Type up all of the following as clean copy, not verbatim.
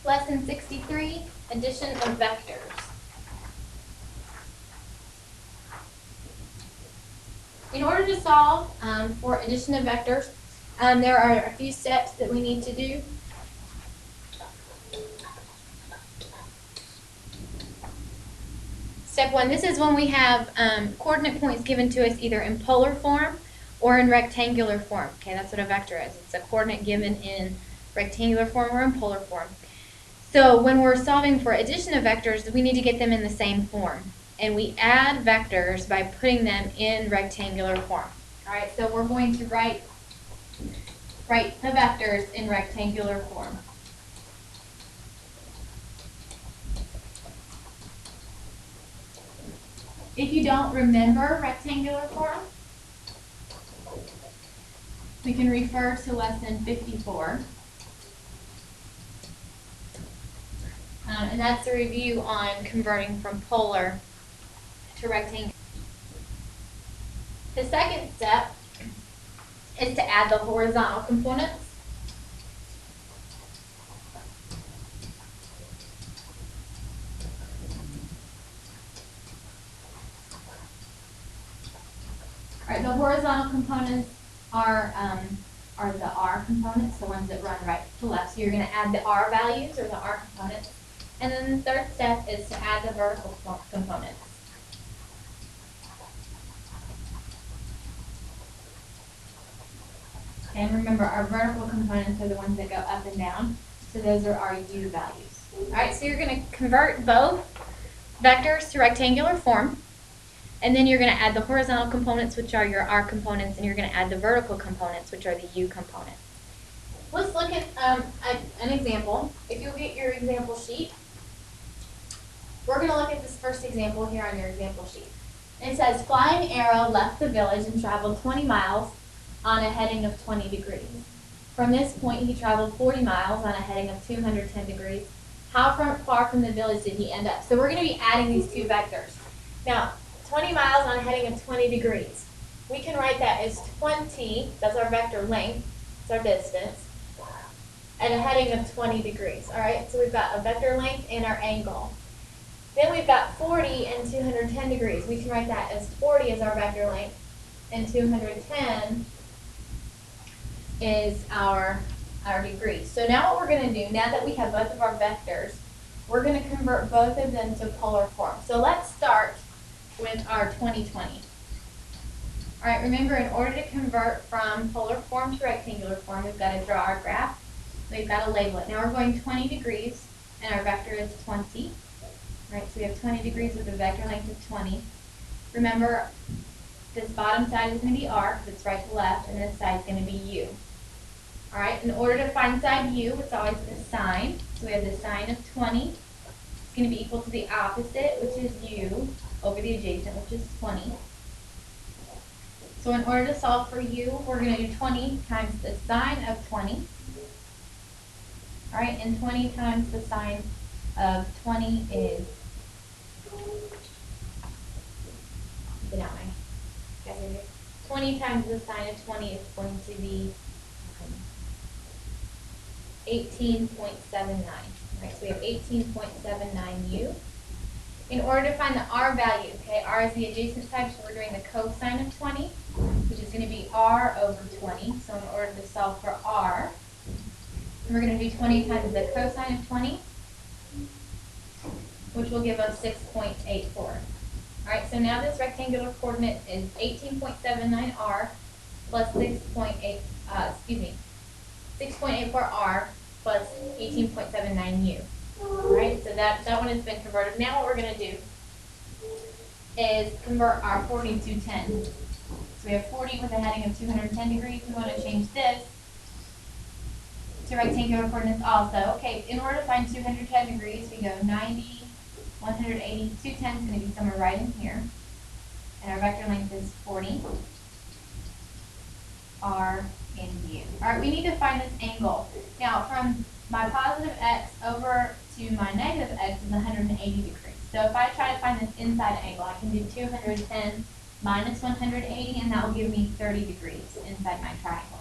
Lesson 63, addition of vectors. In order to solve for addition of vectors, there are a few steps that we need to do. Step 1, this is when we have coordinate points given to us either in polar form or in rectangular form. Okay, that's what a vector is. It's a coordinate given in rectangular form or in polar form. So when we're solving for addition of vectors, we need to get them in the same form. And we add vectors by putting them in rectangular form. All right, so we're going to write the vectors in rectangular form. If you don't remember rectangular form, we can refer to lesson 54. And that's a review on converting from polar to rectangular. The second step is to add the horizontal components. All right, the horizontal components are the R components, the ones that run right to left. So you're going to add the R values or the R components. And then the third step is to add the vertical components. And remember, our vertical components are the ones that go up and down. So those are our U values. All right, so you're going to convert both vectors to rectangular form. And then you're going to add the horizontal components, which are your R components, and you're going to add the vertical components, which are the U components. Let's look at an example. If you'll get your example sheet, we're going to look at this first example here on your example sheet. And it says, flying arrow left the village and traveled 20 miles on a heading of 20 degrees. From this point, he traveled 40 miles on a heading of 210 degrees. How far from the village did he end up? So we're going to be adding these two vectors. Now, 20 miles on a heading of 20 degrees. We can write that as 20, that's our vector length, that's our distance, and a heading of 20 degrees. All right, so we've got a vector length and our angle. Then we've got 40 and 210 degrees. We can write that as 40 as our vector length, and 210 is our degrees. So now what we're going to do, now that we have both of our vectors, we're going to convert both of them to polar form. So let's start with our 2020. All right, remember, in order to convert from polar form to rectangular form, we've got to draw our graph. We've got to label it. Now we're going 20 degrees, and our vector is 20. All right, so we have 20 degrees with a vector length of 20. Remember, this bottom side is going to be R, because it's right to left, and this side is going to be U. All right, in order to find side U, it's always the sine. So we have the sine of 20. It's going to be equal to the opposite, which is U, over the adjacent, which is 20. So in order to solve for U, we're going to do 20 times the sine of 20. All right, and 20 times the sine of 20 is, 20 times the sine of 20 is going to be 18.79. Right, so we have 18.79U. In order to find the R value, okay, R is the adjacent side, so we're doing the cosine of 20, which is going to be R over 20. So in order to solve for R, we're going to do 20 times the cosine of 20, which will give us 6.84. All right, so now this rectangular coordinate is 18.79R plus 6.84R plus 18.79U. All right, so that one has been converted. Now what we're going to do is convert our 40 to 10. So we have 40 with a heading of 210 degrees. We want to change this to rectangular coordinates also. Okay, in order to find 210 degrees, we go 90, 180, 210 is going to be somewhere right in here. And our vector length is 40. R and U. All right, we need to find this angle. Now, from my positive x over to my negative x is 180 degrees. So if I try to find this inside angle, I can do 210 minus 180, and that will give me 30 degrees inside my triangle.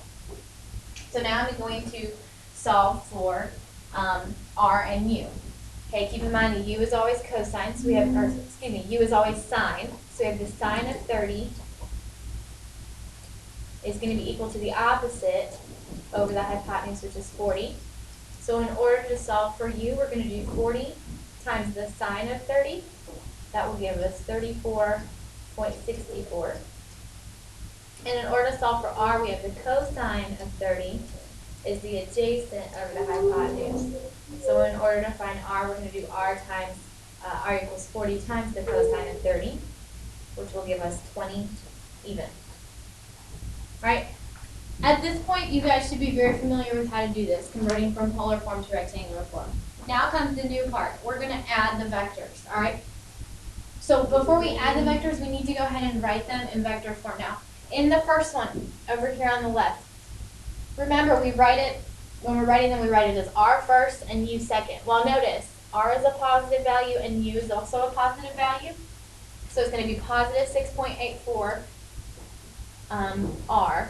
So now I'm going to solve for r and u. Okay, keep in mind the u is always cosine, so we have, or excuse me, u is always sine, so we have the sine of 30 is going to be equal to the opposite over the hypotenuse, which is 40. So in order to solve for u, we're going to do 40 times the sine of 30. That will give us 34.64. And in order to solve for r, we have the cosine of 30 is the adjacent over the hypotenuse. So in order to find r, we're going to do r equals 40 times the cosine of 30, which will give us 20 even. Right? At this point, you guys should be very familiar with how to do this, converting from polar form to rectangular form. Now comes the new part. We're going to add the vectors, all right? So before we add the vectors, we need to go ahead and write them in vector form. Now, in the first one, over here on the left, remember we write it, when we're writing them, we write it as r first and u second. Well, notice, r is a positive value and u is also a positive value. So it's going to be positive 6.84 r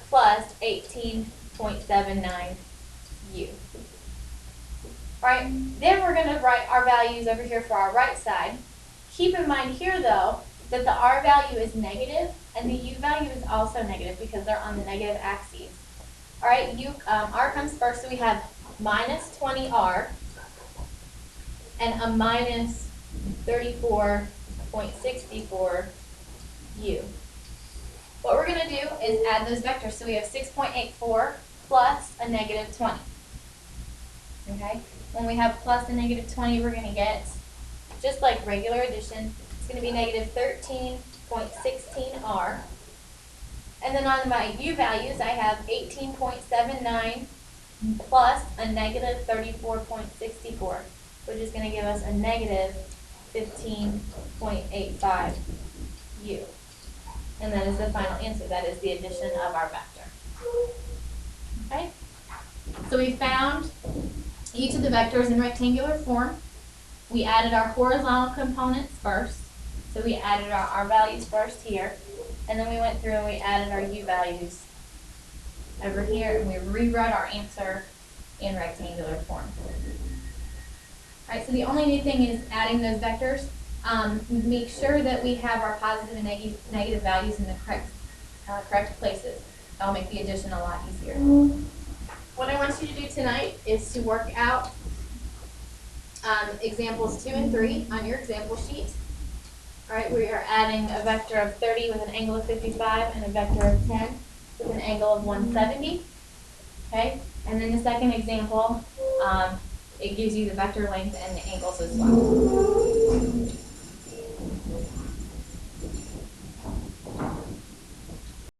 plus 18.79 u. Right? Then we're going to write our values over here for our right side. Keep in mind here, though, that the r value is negative and the u value is also negative because they're on the negative axes. All right, r comes first, so we have minus 20r and a minus 34.64 u. What we're going to do is add those vectors. So we have 6.84 plus a negative 20. Okay? When we have plus a negative 20, we're going to get, just like regular addition, it's going to be negative 13.16r. And then on my u values, I have 18.79 plus a negative 34.64, which is going to give us a negative 15.85 u. And that is the final answer. That is the addition of our vector. Okay? So we found each of the vectors in rectangular form. We added our horizontal components first. So we added our r values first here. And then we went through and we added our u values over here. And we rewrote our answer in rectangular form. All right, so the only new thing is adding those vectors. Make sure that we have our positive and negative values in the correct places. That'll make the addition a lot easier. What I want you to do tonight is to work out examples 2 and 3 on your example sheet. All right, we are adding a vector of 30 with an angle of 55 and a vector of 10 with an angle of 170. Okay, and then the second example, it gives you the vector length and the angles as well.